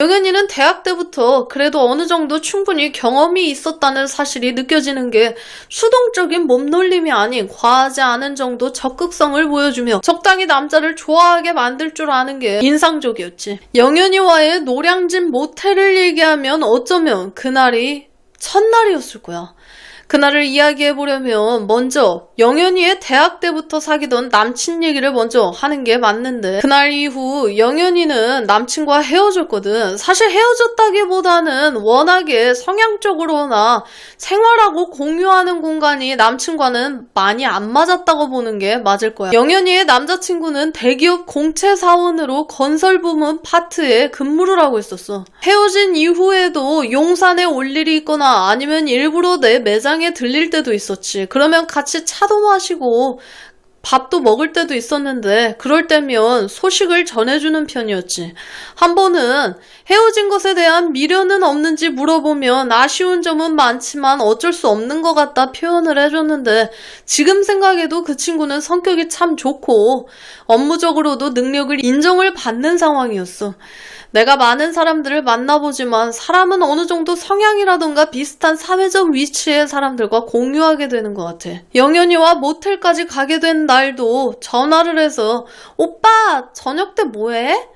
영현이는 대학 때부터 그래도 어느 정도 충분히 경험이 있었다는 사실이 느껴지는 게 수동적인 몸놀림이 아닌 과하지 않은 정도 적극성을 보여주며 적당히 남자를 좋아하게 만들 줄 아는 게 인상적이었지. 영현이와의 노량진 모텔을 얘기하면 어쩌면 그날이 첫날이었을 거야. 그날을 이야기해보려면 먼저 영현이의 대학 때부터 사귀던 남친 얘기를 먼저 하는 게 맞는데, 그날 이후 영현이는 남친과 헤어졌거든. 사실 헤어졌다기보다는 워낙에 성향적으로나 생활하고 공유하는 공간이 남친과는 많이 안 맞았다고 보는 게 맞을 거야. 영현이의 남자친구는 대기업 공채 사원으로 건설 부문 파트에 근무를 하고 있었어. 헤어진 이후에도 용산에 올 일이 있거나 아니면 일부러 내 매장 들릴 때도 있었지. 그러면 같이 차도 마시고 밥도 먹을 때도 있었는데, 그럴 때면 소식을 전해주는 편이었지. 한 번은 헤어진 것에 대한 미련은 없는지 물어보면 아쉬운 점은 많지만 어쩔 수 없는 것 같다 표현을 해줬는데, 지금 생각해도 그 친구는 성격이 참 좋고 업무적으로도 능력을 인정을 받는 상황이었어. 내가 많은 사람들을 만나보지만 사람은 어느 정도 성향이라던가 비슷한 사회적 위치의 사람들과 공유하게 되는 것 같아. 영현이와 모텔까지 가게 된 날도 전화를 해서 오빠 저녁 때 뭐해?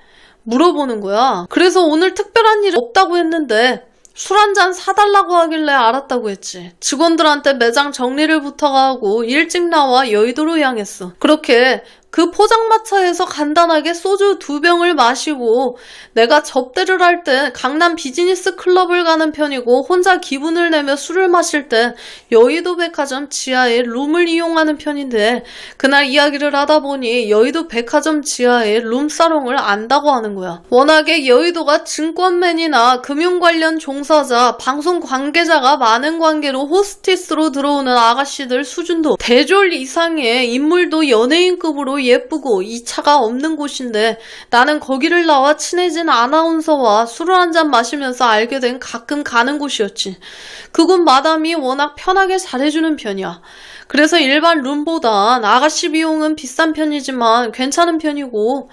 물어보는 거야. 그래서 오늘 특별한 일 없다고 했는데 술 한잔 사달라고 하길래 알았다고 했지. 직원들한테 매장 정리를 부탁하고 일찍 나와 여의도로 향했어. 그렇게 그 포장마차에서 간단하게 소주 2병을 마시고, 내가 접대를 할 때 강남 비즈니스 클럽을 가는 편이고 혼자 기분을 내며 술을 마실 때 여의도 백화점 지하의 룸을 이용하는 편인데, 그날 이야기를 하다 보니 여의도 백화점 지하의 룸사롱을 안다고 하는 거야. 워낙에 여의도가 증권맨이나 금융 관련 종사자, 방송 관계자가 많은 관계로 호스티스로 들어오는 아가씨들 수준도 대졸 이상의, 인물도 연예인급으로 예쁘고 이차가 없는 곳인데, 나는 거기를 나와 친해진 아나운서와 술을 한잔 마시면서 알게 된 가끔 가는 곳이었지. 그곳 마담이 워낙 편하게 잘해주는 편이야. 그래서 일반 룸보단 아가씨 비용은 비싼 편이지만 괜찮은 편이고,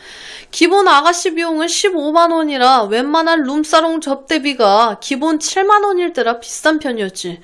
기본 아가씨 비용은 15만 원이라 웬만한 룸사롱 접대비가 기본 7만 원일 때라 비싼 편이었지.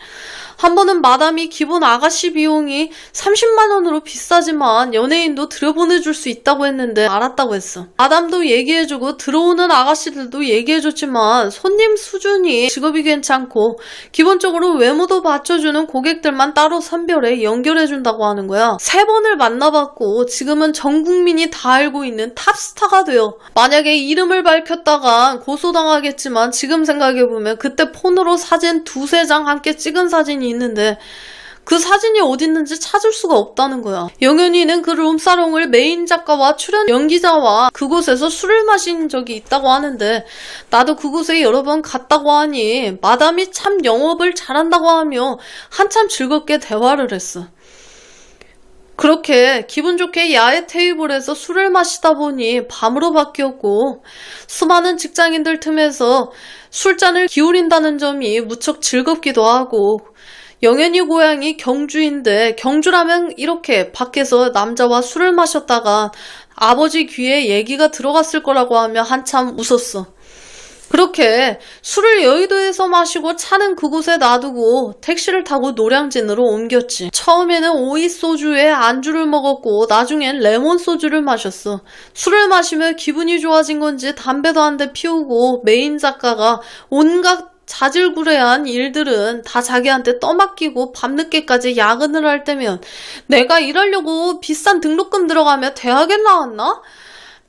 한 번은 마담이 기본 아가씨 비용이 30만 원으로 비싸지만 연예인도 들여보내줄 수 있다고 했는데 알았다고 했어. 마담도 얘기해주고 들어오는 아가씨들도 얘기해줬지만 손님 수준이 직업이 괜찮고 기본적으로 외모도 받쳐주는 고객들만 따로 선별해 연결해준다고 하는 거야. 3번을 만나봤고 지금은 전 국민이 다 알고 있는 탑스타가 되어, 만약에 이름을 밝혔다간 고소당하겠지만 지금 생각해보면 그때 폰으로 사진 2-3장 함께 찍은 사진이 있는데 그 사진이 어딨는지 찾을 수가 없다는 거야. 영현이는 그 룸사롱을 메인 작가와 출연 연기자와 그곳에서 술을 마신 적이 있다고 하는데, 나도 그곳에 여러 번 갔다고 하니 마담이 참 영업을 잘한다고 하며 한참 즐겁게 대화를 했어. 그렇게 기분 좋게 야외 테이블에서 술을 마시다 보니 밤으로 바뀌었고, 수많은 직장인들 틈에서 술잔을 기울인다는 점이 무척 즐겁기도 하고, 영현이 고향이 경주인데 경주라면 이렇게 밖에서 남자와 술을 마셨다가 아버지 귀에 얘기가 들어갔을 거라고 하며 한참 웃었어. 그렇게 술을 여의도에서 마시고 차는 그곳에 놔두고 택시를 타고 노량진으로 옮겼지. 처음에는 오이 소주에 안주를 먹었고 나중엔 레몬 소주를 마셨어. 술을 마시며 기분이 좋아진 건지 담배도 한 대 피우고 메인 작가가 온갖 자질구레한 일들은 다 자기한테 떠맡기고 밤늦게까지 야근을 할 때면 내가 일하려고 비싼 등록금 들어가며 대학에 나왔나?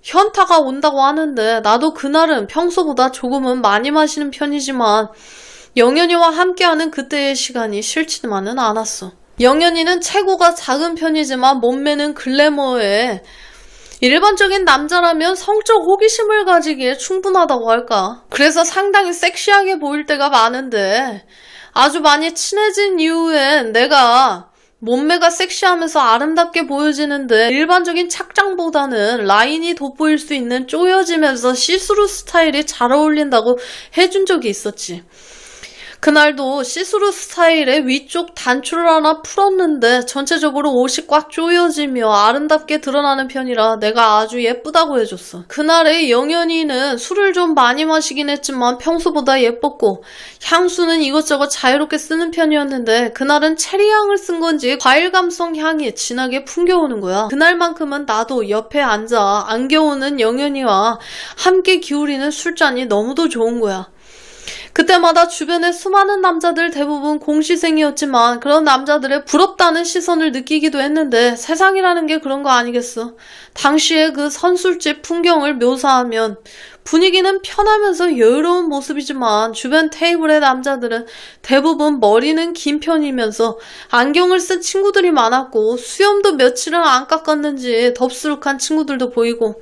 현타가 온다고 하는데, 나도 그날은 평소보다 조금은 많이 마시는 편이지만 영현이와 함께하는 그때의 시간이 싫지만은 않았어. 영현이는 체구가 작은 편이지만 몸매는 글래머에 일반적인 남자라면 성적 호기심을 가지기에 충분하다고 할까. 그래서 상당히 섹시하게 보일 때가 많은데, 아주 많이 친해진 이후엔 내가 몸매가 섹시하면서 아름답게 보여지는데 일반적인 착장보다는 라인이 돋보일 수 있는 쪼여지면서 시스루 스타일이 잘 어울린다고 해준 적이 있었지. 그날도 시스루 스타일의 위쪽 단추를 하나 풀었는데 전체적으로 옷이 꽉 조여지며 아름답게 드러나는 편이라 내가 아주 예쁘다고 해줬어. 그날의 영현이는 술을 좀 많이 마시긴 했지만 평소보다 예뻤고 향수는 이것저것 자유롭게 쓰는 편이었는데 그날은 체리향을 쓴 건지 과일 감성 향이 진하게 풍겨오는 거야. 그날만큼은 나도 옆에 앉아 안겨오는 영현이와 함께 기울이는 술잔이 너무도 좋은 거야. 그때마다 주변에 수많은 남자들 대부분 공시생이었지만 그런 남자들의 부럽다는 시선을 느끼기도 했는데 세상이라는 게 그런 거 아니겠어. 당시의 그 선술집 풍경을 묘사하면 분위기는 편하면서 여유로운 모습이지만 주변 테이블의 남자들은 대부분 머리는 긴 편이면서 안경을 쓴 친구들이 많았고 수염도 며칠은 안 깎았는지 덥수룩한 친구들도 보이고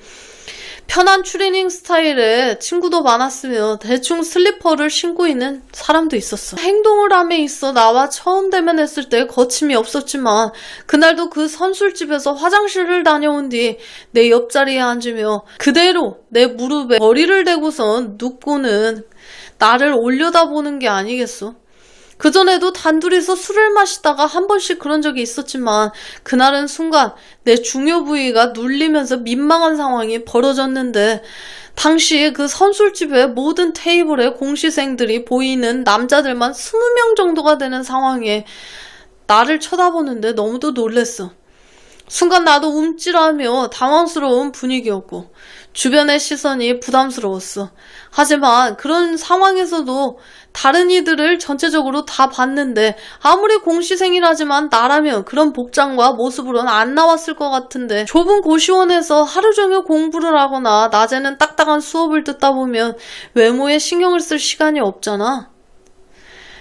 편한 추리닝 스타일의 친구도 많았으며 대충 슬리퍼를 신고 있는 사람도 있었어. 행동을 함에 있어 나와 처음 대면했을 때 거침이 없었지만 그날도 그 선술집에서 화장실을 다녀온 뒤 내 옆자리에 앉으며 그대로 내 무릎에 머리를 대고선 눕고는 나를 올려다보는 게 아니겠어. 그전에도 단둘이서 술을 마시다가 한 번씩 그런 적이 있었지만 그날은 순간 내 중요 부위가 눌리면서 민망한 상황이 벌어졌는데 당시에 그 선술집의 모든 테이블에 공시생들이 보이는 남자들만 20명 정도가 되는 상황에 나를 쳐다보는데 너무도 놀랬어. 순간 나도 움찔하며 당황스러운 분위기였고 주변의 시선이 부담스러웠어. 하지만 그런 상황에서도 다른 이들을 전체적으로 다 봤는데 아무리 공시생이라지만 나라면 그런 복장과 모습으로는 안 나왔을 것 같은데 좁은 고시원에서 하루 종일 공부를 하거나 낮에는 딱딱한 수업을 듣다 보면 외모에 신경을 쓸 시간이 없잖아.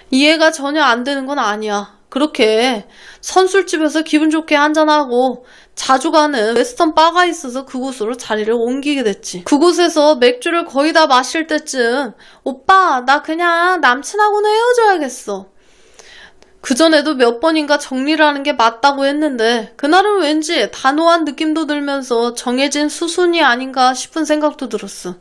이해가 전혀 안 되는 건 아니야. 그렇게 선술집에서 기분 좋게 한잔하고 자주 가는 웨스턴 바가 있어서 그곳으로 자리를 옮기게 됐지. 그곳에서 맥주를 거의 다 마실 때쯤 오빠 나 그냥 남친하고는 헤어져야겠어. 그전에도 몇 번인가 정리를 하는 게 맞다고 했는데 그날은 왠지 단호한 느낌도 들면서 정해진 수순이 아닌가 싶은 생각도 들었어.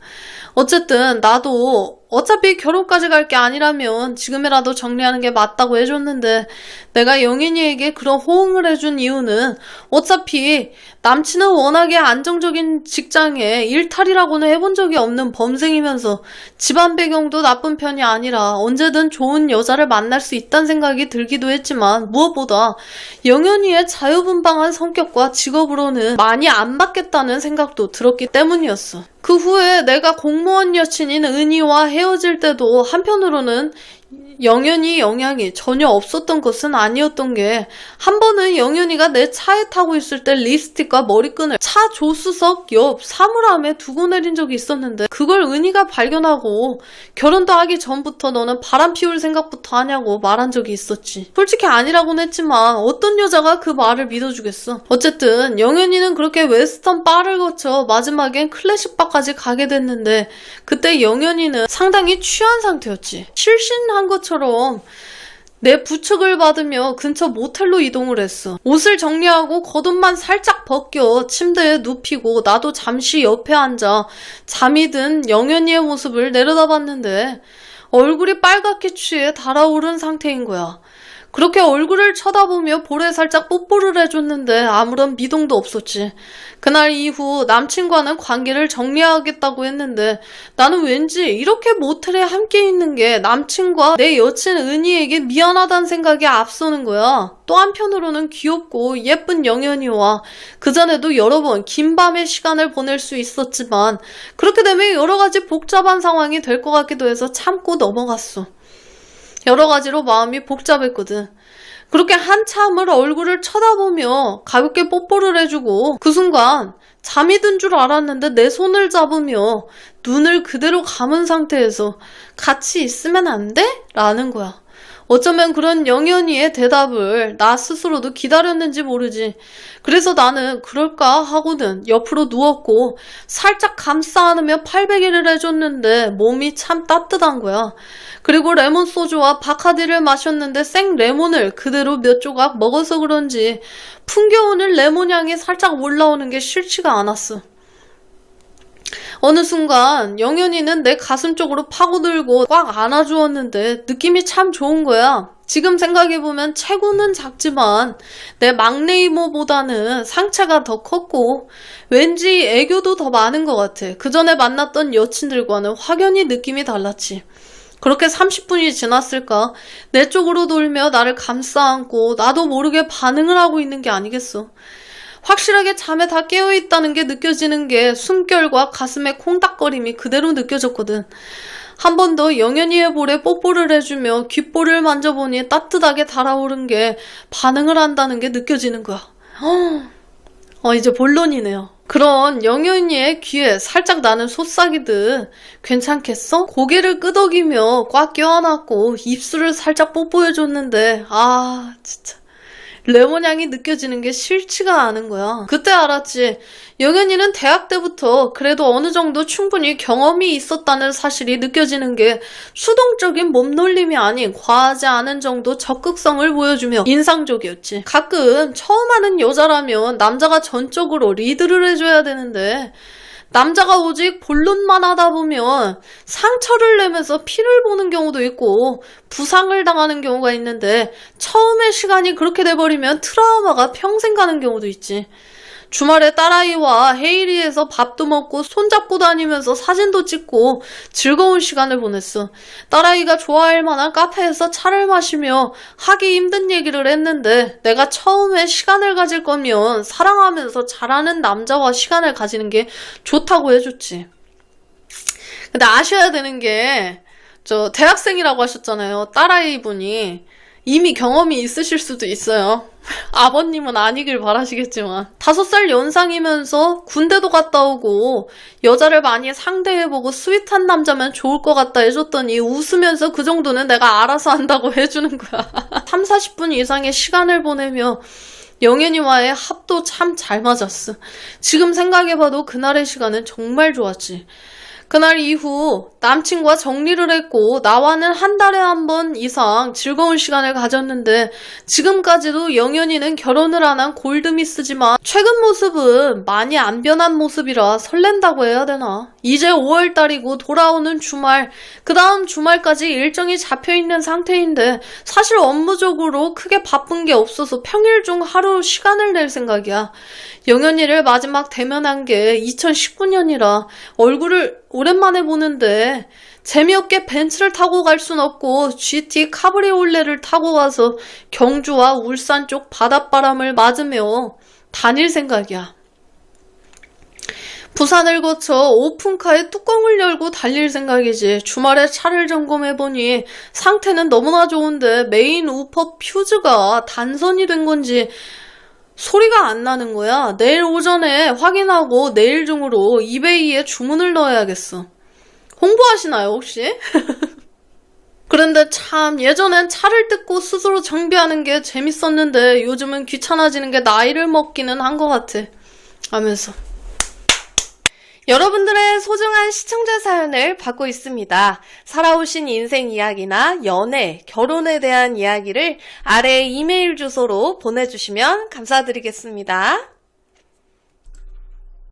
어쨌든 나도 어차피 결혼까지 갈 게 아니라면 지금이라도 정리하는 게 맞다고 해줬는데 내가 영인이에게 그런 호응을 해준 이유는 어차피 남친은 워낙에 안정적인 직장에 일탈이라고는 해본 적이 없는 범생이면서 집안 배경도 나쁜 편이 아니라 언제든 좋은 여자를 만날 수 있다는 생각이 들기도 했지만 무엇보다 영현이의 자유분방한 성격과 직업으로는 많이 안 받겠다는 생각도 들었기 때문이었어. 그 후에 내가 공무원 여친인 은희와 헤어질 때도 한편으로는 영현이 영향이 전혀 없었던 것은 아니었던 게 한 번은 영현이가 내 차에 타고 있을 때 립스틱과 머리끈을 차 조수석 옆 사물함에 두고 내린 적이 있었는데 그걸 은희가 발견하고 결혼도 하기 전부터 너는 바람 피울 생각부터 하냐고 말한 적이 있었지. 솔직히 아니라고는 했지만 어떤 여자가 그 말을 믿어주겠어. 어쨌든 영현이는 그렇게 웨스턴 바를 거쳐 마지막엔 클래식 바까지 가게 됐는데 그때 영현이는 상당히 취한 상태였지. 실신한 것처럼 내 부축을 받으며 근처 모텔로 이동을 했어. 옷을 정리하고 겉옷만 살짝 벗겨 침대에 눕히고 나도 잠시 옆에 앉아 잠이 든 영현이의 모습을 내려다봤는데 얼굴이 빨갛게 취해 달아오른 상태인 거야. 그렇게 얼굴을 쳐다보며 볼에 살짝 뽀뽀를 해줬는데 아무런 미동도 없었지. 그날 이후 남친과는 관계를 정리하겠다고 했는데 나는 왠지 이렇게 모텔에 함께 있는 게 남친과 내 여친 은희에게 미안하다는 생각이 앞서는 거야. 또 한편으로는 귀엽고 예쁜 영현이와 그전에도 여러 번 긴 밤의 시간을 보낼 수 있었지만 그렇게 되면 여러 가지 복잡한 상황이 될 것 같기도 해서 참고 넘어갔어. 여러 가지로 마음이 복잡했거든. 그렇게 한참을 얼굴을 쳐다보며 가볍게 뽀뽀를 해주고 그 순간 잠이 든 줄 알았는데 내 손을 잡으며 눈을 그대로 감은 상태에서 같이 있으면 안 돼? 라는 거야. 어쩌면 그런 영현이의 대답을 나 스스로도 기다렸는지 모르지. 그래서 나는 그럴까 하고는 옆으로 누웠고 살짝 감싸 안으며 팔베개를 해줬는데 몸이 참 따뜻한 거야. 그리고 레몬 소주와 바카디를 마셨는데 생 레몬을 그대로 몇 조각 먹어서 그런지 풍겨오는 레몬 향이 살짝 올라오는 게 싫지가 않았어. 어느 순간 영현이는 내 가슴 쪽으로 파고들고 꽉 안아주었는데 느낌이 참 좋은 거야. 지금 생각해보면 체구는 작지만 내 막내 이모보다는 상체가 더 컸고 왠지 애교도 더 많은 것 같아. 그 전에 만났던 여친들과는 확연히 느낌이 달랐지. 그렇게 30분이 지났을까? 내 쪽으로 돌며 나를 감싸안고 나도 모르게 반응을 하고 있는 게 아니겠어. 확실하게 잠에 다 깨어있다는 게 느껴지는 게 숨결과 가슴의 콩닥거림이 그대로 느껴졌거든. 한 번 더 영현이의 볼에 뽀뽀를 해주며 귓볼을 만져보니 따뜻하게 달아오른 게 반응을 한다는 게 느껴지는 거야. 이제 본론이네요. 그런 영현이의 귀에 살짝 나는 속삭이듯 괜찮겠어? 고개를 끄덕이며 꽉 껴안았고 입술을 살짝 뽀뽀해줬는데 진짜 레몬 향이 느껴지는 게 싫지가 않은 거야. 그때 알았지. 영현이는 대학 때부터 그래도 어느 정도 충분히 경험이 있었다는 사실이 느껴지는 게 수동적인 몸놀림이 아닌 과하지 않은 정도 적극성을 보여주며 인상적이었지. 가끔 처음 하는 여자라면 남자가 전적으로 리드를 해줘야 되는데 남자가 오직 본론만 하다 보면 상처를 내면서 피를 보는 경우도 있고 부상을 당하는 경우가 있는데 처음에 시간이 그렇게 돼버리면 트라우마가 평생 가는 경우도 있지. 주말에 딸아이와 헤이리에서 밥도 먹고 손잡고 다니면서 사진도 찍고 즐거운 시간을 보냈어. 딸아이가 좋아할 만한 카페에서 차를 마시며 하기 힘든 얘기를 했는데 내가 처음에 시간을 가질 거면 사랑하면서 잘하는 남자와 시간을 가지는 게 좋다고 해줬지. 근데 아셔야 되는 게 저 대학생이라고 하셨잖아요. 딸아이 분이 이미 경험이 있으실 수도 있어요. 아버님은 아니길 바라시겠지만 5살 연상이면서 군대도 갔다 오고 여자를 많이 상대해보고 스윗한 남자면 좋을 것 같다 해줬더니 웃으면서 그 정도는 내가 알아서 한다고 해주는 거야. 3, 40분 이상의 시간을 보내며 영현이와의 합도 참 잘 맞았어. 지금 생각해봐도 그날의 시간은 정말 좋았지. 그날 이후 남친과 정리를 했고 나와는 한 달에 한 번 이상 즐거운 시간을 가졌는데 지금까지도 영현이는 결혼을 안 한 골드미스지만 최근 모습은 많이 안 변한 모습이라 설렌다고 해야 되나. 이제 5월달이고 돌아오는 주말, 그 다음 주말까지 일정이 잡혀있는 상태인데 사실 업무적으로 크게 바쁜 게 없어서 평일 중 하루 시간을 낼 생각이야. 영현이를 마지막 대면한 게 2019년이라 얼굴을 오랜만에 보는데 재미없게 벤츠를 타고 갈 순 없고 GT 카브리올레를 타고 가서 경주와 울산 쪽 바닷바람을 맞으며 다닐 생각이야. 부산을 거쳐 오픈카에 뚜껑을 열고 달릴 생각이지. 주말에 차를 점검해보니 상태는 너무나 좋은데 메인 우퍼 퓨즈가 단선이 된 건지 소리가 안 나는 거야. 내일 오전에 확인하고 내일 중으로 이베이에 주문을 넣어야겠어. 홍보하시나요 혹시? 그런데 참 예전엔 차를 뜯고 스스로 정비하는 게 재밌었는데 요즘은 귀찮아지는 게 나이를 먹기는 한 것 같아 하면서 여러분들의 소중한 시청자 사연을 받고 있습니다. 살아오신 인생 이야기나 연애, 결혼에 대한 이야기를 아래 이메일 주소로 보내주시면 감사드리겠습니다.